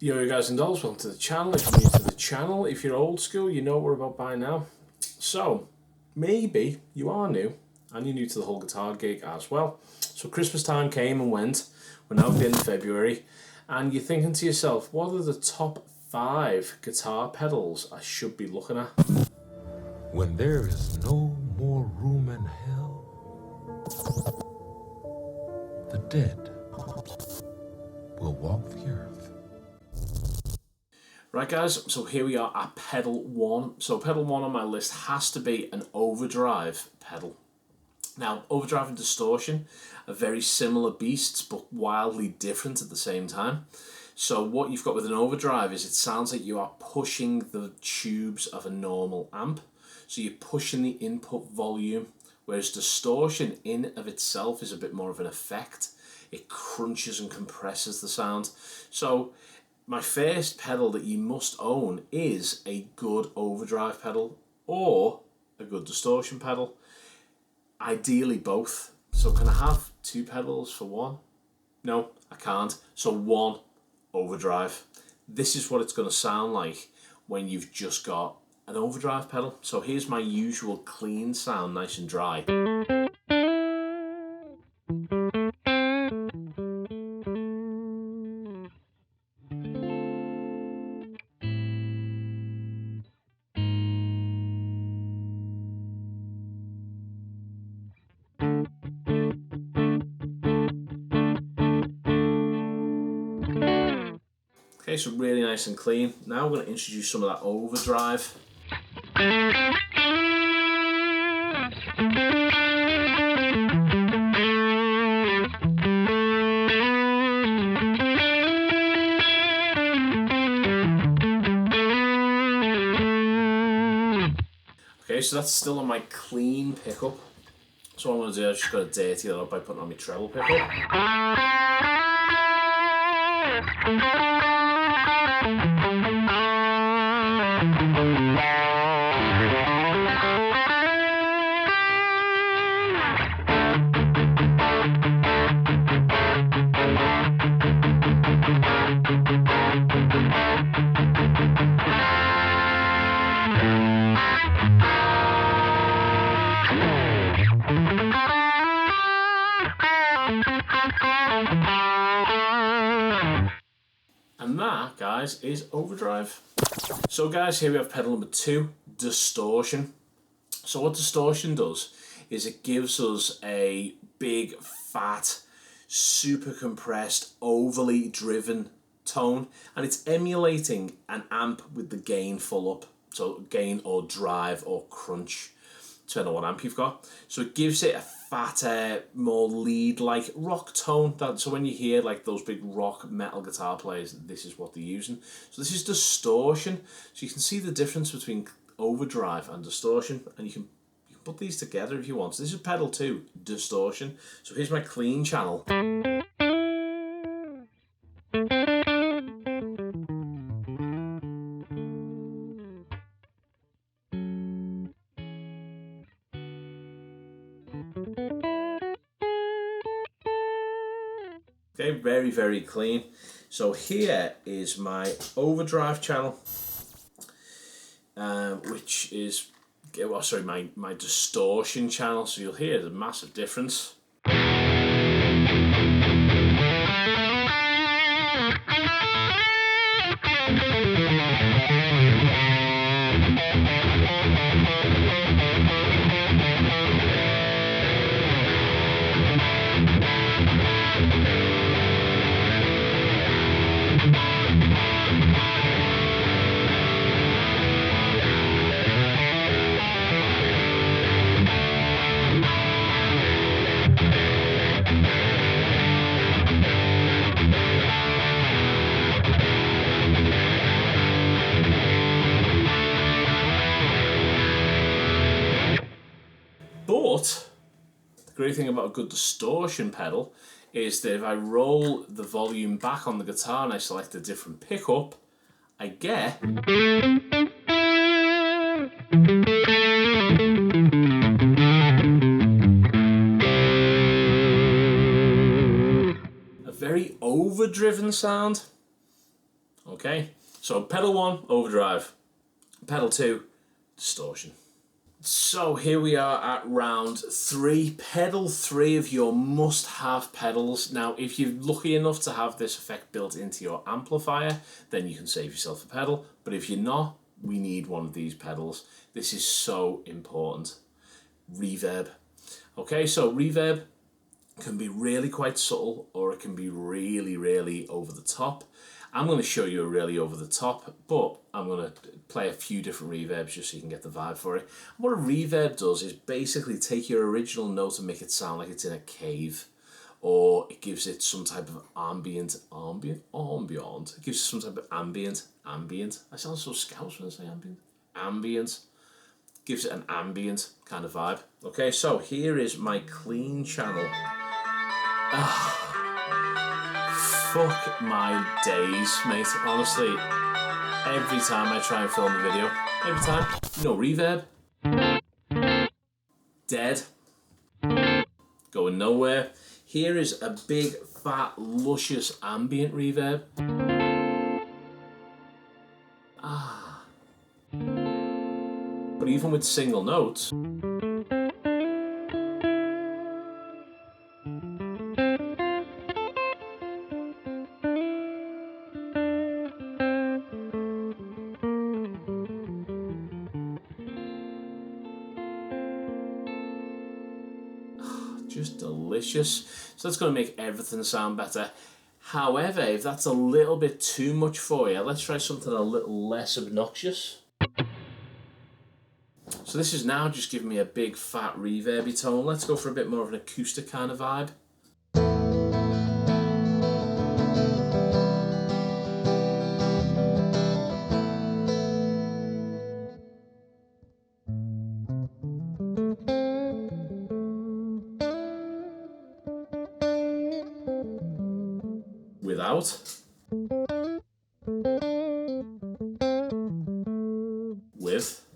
Yo guys and dolls, welcome to the channel. If you're new to the channel, if you're old school, you know what we're about by now. So, maybe you are new, and you're new to the whole guitar gig as well. So Christmas time came and went, we're now at the end of February, and you're thinking to yourself, what are the top 5 guitar pedals I should be looking at? When there is no more room in hell, the dead will walk the earth. Right guys, so here we are at pedal 1. So pedal 1 on my list has to be an Overdrive pedal. Now, Overdrive and Distortion are very similar beasts, but wildly different at the same time. So what you've got with an Overdrive is it sounds like you are pushing the tubes of a normal amp. So you're pushing the input volume, whereas Distortion in of itself is a bit more of an effect. It crunches and compresses the sound. So my first pedal that you must own is a good Overdrive pedal or a good Distortion pedal. Ideally both. So can I have 2 pedals for one? No, I can't. So one Overdrive. This is what it's going to sound like when you've just got an Overdrive pedal. So here's my usual clean sound, nice and dry. Okay, so really nice and clean. Now we're going to introduce some of that Overdrive. Okay, so that's still on my clean pickup. So what I'm going to do, I've just got to dirty that up by putting on my treble pickup. And that, guys, is Overdrive. So guys, here we have pedal number 2, Distortion. So what Distortion does is it gives us a big, fat, super compressed, overly driven tone, and it's emulating an amp with the gain full up. So gain or drive or crunch, depending on what amp you've got. So it gives it a fatter, more lead-like rock tone. So when you hear like those big rock metal guitar players, this is what they're using. So this is Distortion. So you can see the difference between Overdrive and Distortion, and you can put these together if you want. So this is pedal 2, Distortion. So here's my clean channel. Okay, very, very clean. So here is my Overdrive channel, which is, well, sorry, my Distortion channel. So you'll hear the massive difference. But the great thing about a good Distortion pedal is that if I roll the volume back on the guitar and I select a different pickup, I get a very overdriven sound. Okay, so pedal 1, overdrive. Pedal 2, distortion. So here we are at round 3, pedal 3 of your must-have pedals. Now, if you're lucky enough to have this effect built into your amplifier, then you can save yourself a pedal. But if you're not, we need one of these pedals. This is so important. Reverb. Okay, so reverb can be really quite subtle, or it can be really, really over the top. I'm going to show you a really over the top, but I'm going to play a few different reverbs just so you can get the vibe for it. What a reverb does is basically take your original note and make it sound like it's in a cave, or it gives it some type of ambient. It gives it some type of ambient. I sound so scouse when I say ambient. Gives it an ambient kind of vibe. Okay, so here is my clean channel. Fuck my days, mate. Honestly, every time I try and film a video, every time, no reverb, dead, going nowhere. Here is a big, fat, luscious ambient reverb. But even with single notes, just delicious. So that's going to make everything sound better. However, if that's a little bit too much for you, let's try something a little less obnoxious. So this is now just giving me a big fat reverby tone. Let's go for a bit more of an acoustic kind of vibe. Without. With.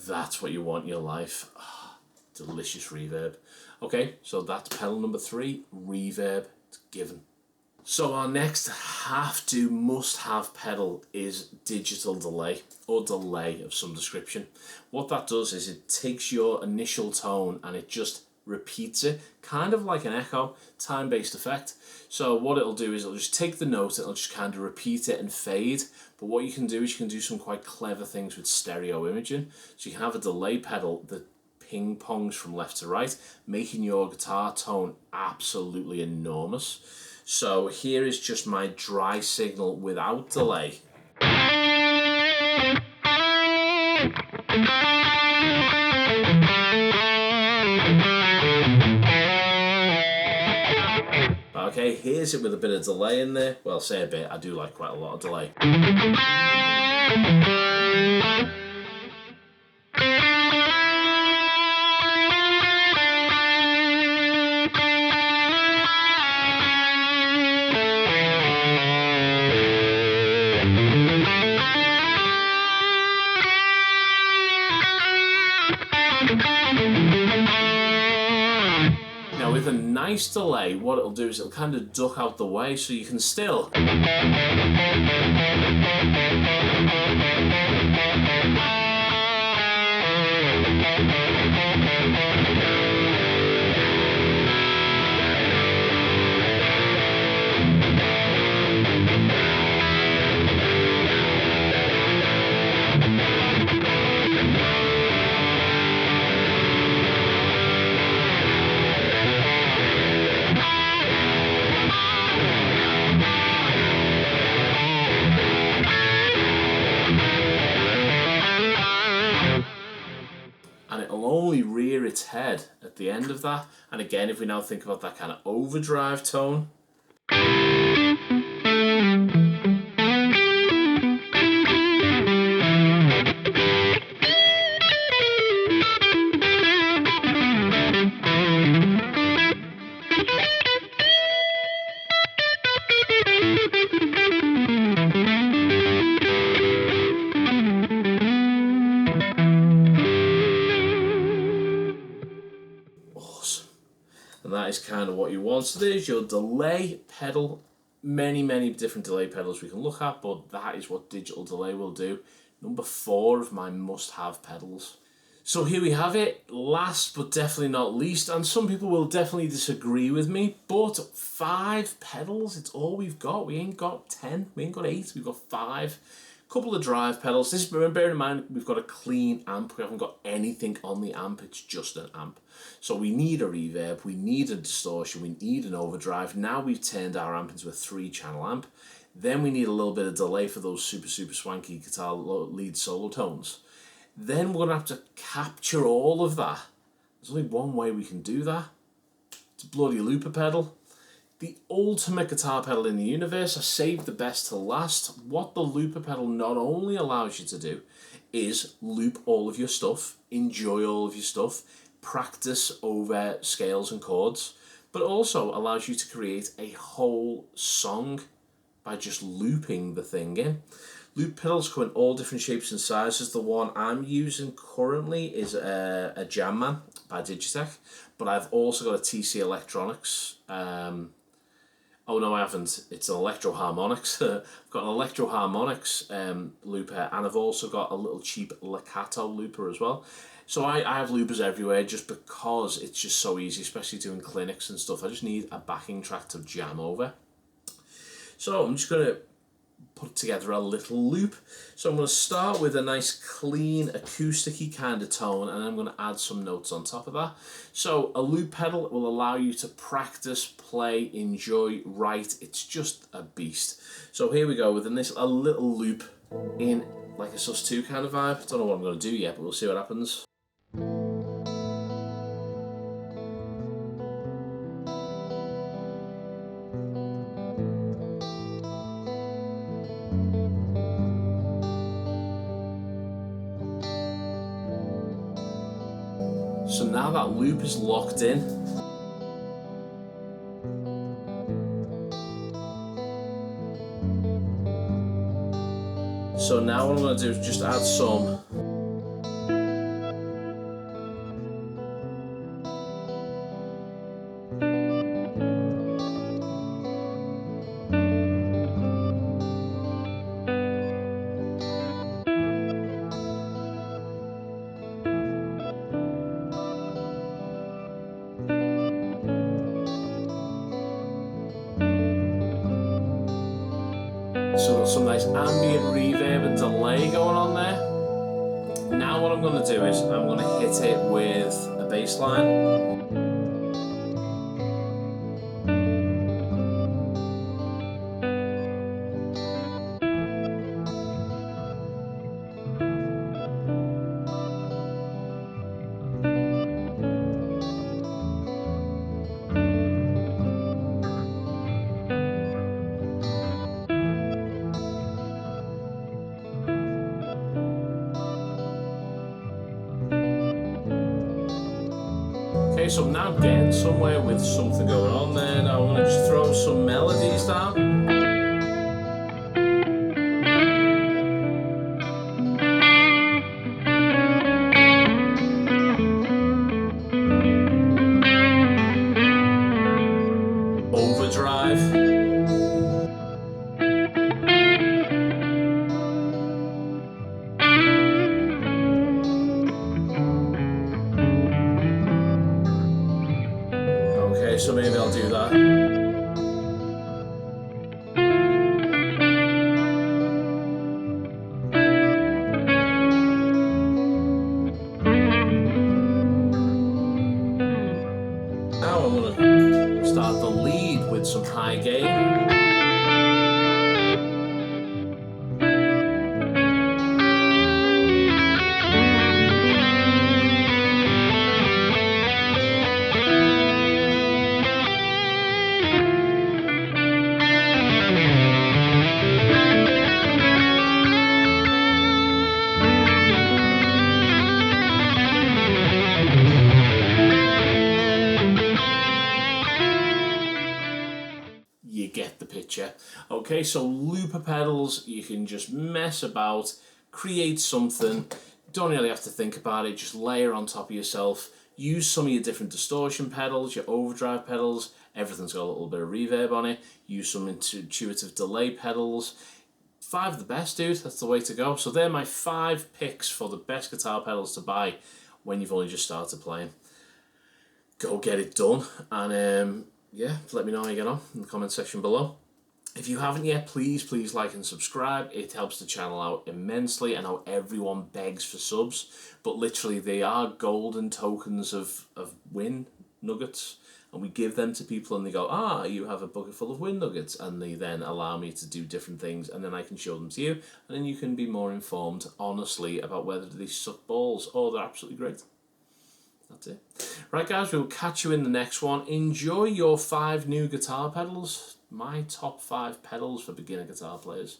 That's what you want in your life. Oh, delicious reverb. Okay, so that's pedal number 3, reverb. It's given. So our next must-have pedal is digital delay, or delay of some description. What that does is it takes your initial tone and it just repeats it, kind of like an echo, time-based effect. So what it'll do is it'll just take the note, it'll just kind of repeat it and fade. But what you can do is you can do some quite clever things with stereo imaging. So you can have a delay pedal that ping-pongs from left to right, making your guitar tone absolutely enormous. So here is just my dry signal without delay. Okay, here's it with a bit of delay in there. Well, say a bit, I do like quite a lot of delay. Now with a nice delay, what it'll do is it'll kind of duck out the way so you can still only rear its head at the end of that. And again, if we now think about that kind of overdrive tone, And that is kind of what you want. So there's your delay pedal. Many different delay pedals we can look at, but that is what digital delay will do. Number 4 of my must-have pedals. So here we have it, last but definitely not least, and some people will definitely disagree with me, but 5 pedals, it's all we've got. We ain't got 10, we ain't got 8, we've got 5. Couple of drive pedals. This, bearing in mind, we've got a clean amp, we haven't got anything on the amp, it's just an amp. So we need a reverb, we need a distortion, we need an overdrive. Now we've turned our amp into a 3-channel amp. Then we need a little bit of delay for those super swanky guitar lead solo tones. Then we're going to have to capture all of that. There's only one way we can do that. It's a bloody looper pedal. The ultimate guitar pedal in the universe. I saved the best to last. What the looper pedal not only allows you to do is loop all of your stuff, enjoy all of your stuff, practice over scales and chords, but also allows you to create a whole song by just looping the thing in. Loop pedals come in all different shapes and sizes. The one I'm using currently is a Jam Man by Digitech, but I've also got a TC Electronics. Oh no, I haven't. It's an Electro Harmonics. I've got an Electro Harmonics looper, and I've also got a little cheap Lackato looper as well. So I have loopers everywhere just because it's just so easy, especially doing clinics and stuff. I just need a backing track to jam over. So I'm just going to put together a little loop. So I'm going to start with a nice clean acousticy kind of tone, and then I'm going to add some notes on top of that. So a loop pedal will allow you to practice, play, enjoy, write. It's just a beast. So here we go with a little loop in like a sus2 kind of vibe. Don't know what I'm going to do yet, but we'll see what happens. So now that loop is locked in, so now what I'm going to do is just add some some nice ambient reverb and delay going on there. Now what I'm going to do is I'm going to hit it with a bass line. Okay, so I'm now getting somewhere with something going on there. Now I'm going to just throw some melodies down. Overdrive. Okay, so maybe I'll do that. Now I'm going to start the lead with some high gain. You get the picture. Okay, so looper pedals, you can just mess about, create something, don't really have to think about it, just layer on top of yourself. Use some of your different distortion pedals, your overdrive pedals. Everything's got a little bit of reverb on it. Use some intuitive delay pedals. 5 of the best, dude. That's the way to go. So they're my 5 picks for the best guitar pedals to buy when you've only just started playing. Go get it done. And yeah, let me know how you get on in the comment section below. If you haven't yet, please like and subscribe. It helps the channel out immensely. I know everyone begs for subs, but literally they are golden tokens of win nuggets. And we give them to people and they go, you have a bucket full of win nuggets. And they then allow me to do different things and then I can show them to you. And then you can be more informed, honestly, about whether they suck balls or they're absolutely great. That's it. Right, guys, we'll catch you in the next one. Enjoy your 5 new guitar pedals. My top 5 pedals for beginner guitar players.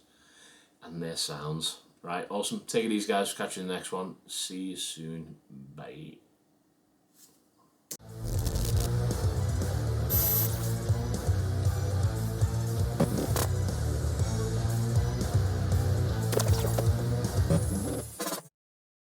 And their sounds. Right, awesome. Take it easy, guys. Catch you in the next one. See you soon. Bye.